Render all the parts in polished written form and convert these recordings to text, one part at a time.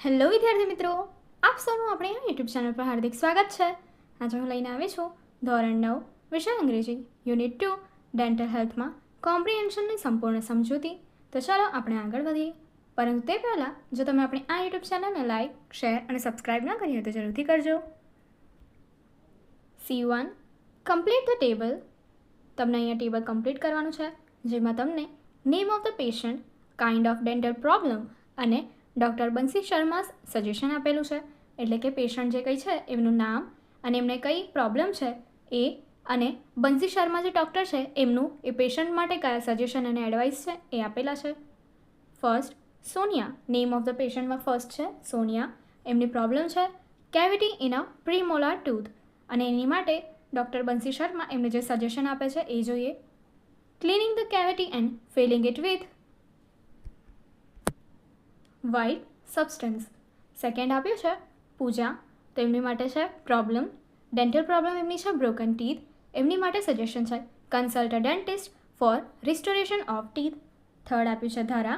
Hello વિદ્યાર્થી મિત્રો, આપ સૌનું આપણે યુટ્યુબ ચેનલ પર હાર્દિક સ્વાગત છે. આજે હું લઈને આવી છું ધોરણ 9 વિષય અંગ્રેજી યુનિટ 2 ડેન્ટલ હેલ્થમાં કોમ્પ્રિહેન્શનની સંપૂર્ણ સમજૂતી. તો ચાલો આપણે આગળ વધીએ. પરંતુ તે પહેલાં જો તમે આપણી આ યુટ્યુબ ચેનલને લાઇક, શેર અને સબસ્ક્રાઇબ ન કરી હોય તો જરૂરથી કરજો. C1 complete the table. તમને અહીંયા ટેબલ કમ્પ્લીટ કરવાનું છે, જેમાં તમને name of the patient, kind of dental problem અને ડૉક્ટર બંસી શર્મા સજેશન આપેલું છે. એટલે કે પેશન્ટ જે કંઈ છે એમનું નામ અને એમને કઈ પ્રોબ્લેમ છે એ, અને બંસી શર્મા જે ડૉક્ટર છે એમનું એ પેશન્ટ માટે કયા સજેશન અને એડવાઇસ છે એ આપેલા છે. First Sonia. Name of the પેશન્ટમાં ફર્સ્ટ છે સોનિયા. એમની પ્રોબ્લેમ છે cavity in a premolar tooth, અને એની માટે ડૉક્ટર બંસી શર્મા એમને જે સજેશન આપે છે એ જોઈએ. Cleaning the cavity and filling it with white substance. Second આપ્યું છે પૂજા. તો એમની માટે છે પ્રોબ્લેમ, ડેન્ટલ પ્રોબ્લેમ એમની છે બ્રોકન ટીથ. એમની માટે સજેશન છે consult a dentist for restoration of teeth. Third આપ્યું છે ધારા.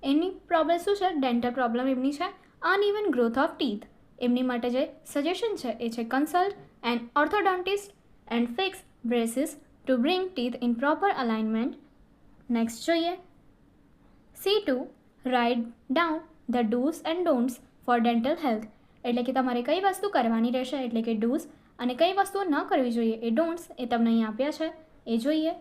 એમની પ્રોબ્લેમ શું છે? ડેન્ટલ પ્રોબ્લેમ એમની છે અનઇવન ગ્રોથ ઓફ ટીથ. એમની માટે જે સજેશન છે એ છે consult an orthodontist and fix braces to bring teeth in proper alignment. Next જોઈએ C2 write down the dos and don'ts for dental health. એટલે કે તમારે કઈ વસ્તુ કરવાની રહેશે, એટલે કે ડૂઝ, અને કઈ વસ્તુઓ ન કરવી જોઈએ એ ડોન્ટ્સ એ તમને અહીં આપ્યા છે એ જોઈએ.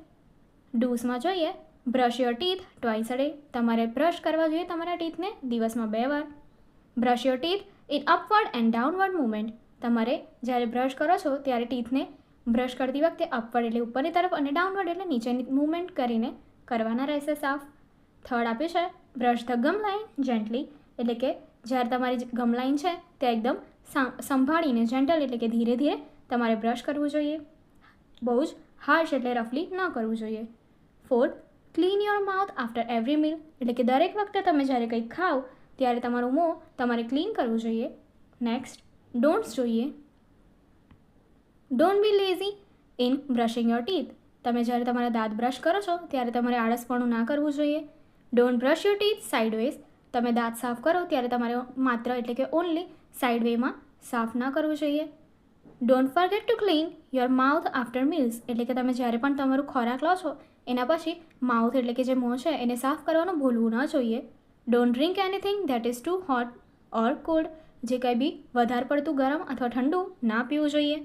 ડૂઝમાં જોઈએ brush your teeth twice a day. તમારે બ્રશ કરવા જોઈએ તમારા ટીથને દિવસમાં 2 વાર. Brush your teeth in upward and downward movement. તમારે જ્યારે બ્રશ કરો છો ત્યારે ટીથને બ્રશ કરતી વખતે અપવર્ડ એટલે ઉપરની તરફ અને ડાઉનવર્ડ એટલે નીચેની મૂવમેન્ટ કરીને કરવાના રહેશે સાફ. થર્ડ આપ્યું છે brush the gum line gently. એટલે કે જ્યારે તમારી ગમ લાઇન છે તે એકદમ સંભાળીને, જેન્ટલ એટલે કે ધીરે ધીરે તમારે બ્રશ કરવું જોઈએ. બહુ જ હાર્શ એટલે રફલી ન કરવું જોઈએ. Fourth clean your mouth after every meal. એટલે કે દરેક વખતે તમે જ્યારે કંઈક ખાઓ ત્યારે તમારું મોં તમારે ક્લીન કરવું જોઈએ. નેક્સ્ટ ડોન્ટ્સ જોઈએ. Don't be lazy in brushing your teeth. તમે જ્યારે તમારા દાંત બ્રશ કરો છો ત્યારે તમારે આળસપણું ના કરવું જોઈએ. Don't brush your teeth sideways. તમે દાંત સાફ કરો ત્યારે તમારે માત્ર એટલે કે ઓનલી સાઇડ વેમાં સાફ ના કરવું જોઈએ. Don't forget to clean your mouth after meals. એટલે કે તમે જ્યારે પણ તમારું ખોરાક લો છો એના પછી માઉથ એટલે કે જે મોં છે એને સાફ કરવાનું ભૂલવું ન જોઈએ. Don't drink anything that is too hot or cold. જે કંઈ બી વધારે પડતું ગરમ અથવા ઠંડુ ના પીવું જોઈએ.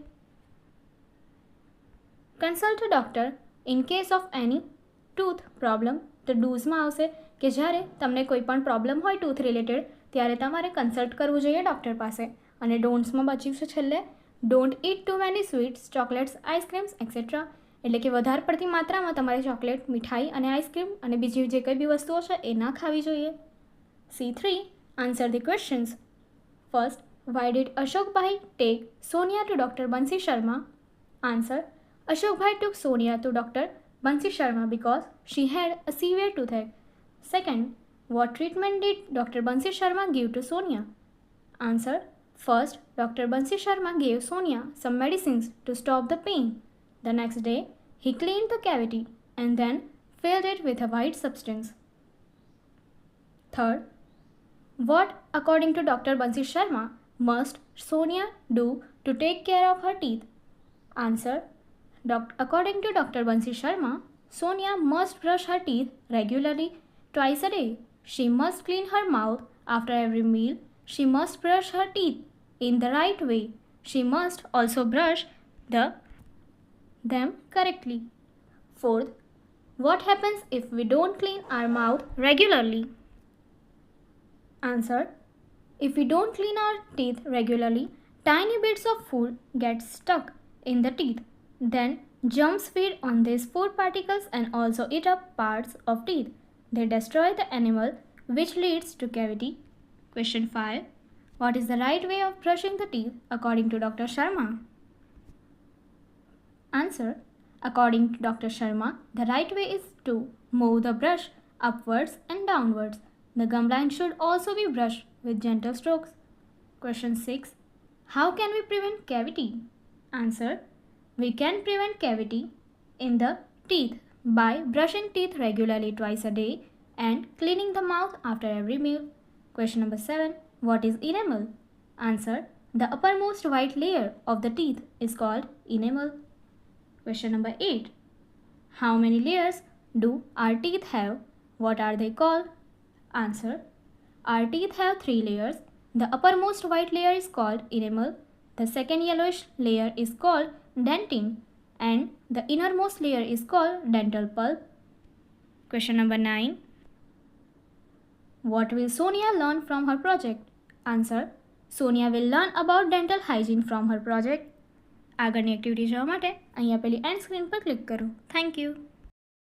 Consult a doctor in case of any tooth problem. તો ડૂઝમાં આવશે કે જ્યારે તમને કોઈ પણ પ્રોબ્લેમ હોય ટૂથ રિલેટેડ ત્યારે તમારે કન્સલ્ટ કરવું જોઈએ ડૉક્ટર પાસે. અને ડોન્ટ્સમાં બચ્યું છે છેલ્લે don't it too many sweets, chocolates, ice creams et cetera. એટલે કે વધારે પડતી માત્રામાં તમારે ચોકલેટ, મીઠાઈ અને આઈસ્ક્રીમ અને બીજી જે કંઈ બી વસ્તુઓ છે એ ના ખાવી જોઈએ. C3 answer the questions. First why did Ashokbhai take Sonia to doctor Bansi Sharma? Answer Ashokbhai took Sonia to Dr. Bansi Sharma because she had a severe toothache. Second, what treatment did Dr. Bansi Sharma give to Sonia? Answer, first, Dr. Bansi Sharma gave Sonia some medicines to stop the pain. The next day, he cleaned the cavity and then filled it with a white substance. Third, what, according to Dr. Bansi Sharma, must Sonia do to take care of her teeth? Answer, according to Dr. Bansi Sharma, Sonia must brush her teeth regularly twice a day. She must clean her mouth after every meal. She must brush her teeth in the right way. She must also brush them correctly. Fourth, what happens if we don't clean our mouth regularly? Answer, if we don't clean our teeth regularly, tiny bits of food get stuck in the teeth. Then germs feed on these food particles and also eat up parts of teeth. They destroy the enamel, which leads to cavity. Question 5. What is the right way of brushing the teeth according to Dr. Sharma? Answer. According to Dr. Sharma, the right way is to move the brush upwards and downwards. The gum line should also be brushed with gentle strokes. Question 6. How can we prevent cavity? Answer. We can prevent cavity in the teeth by brushing teeth regularly twice a day and cleaning the mouth after every meal. Question number 7. What is enamel? Answer. The uppermost white layer of the teeth is called enamel. Question number 8. How many layers do our teeth have? What are they called? Answer. Our teeth have 3 layers. The uppermost white layer is called enamel. The second yellowish layer is called dentin. And the innermost layer is called dental pulp. Question number 9. What will Sonia learn from her project? Answer. Sonia will learn about dental hygiene from her project. આગળની activity જોવા માટે અહીંયા પેલી and screen પર click કરો. Thank you.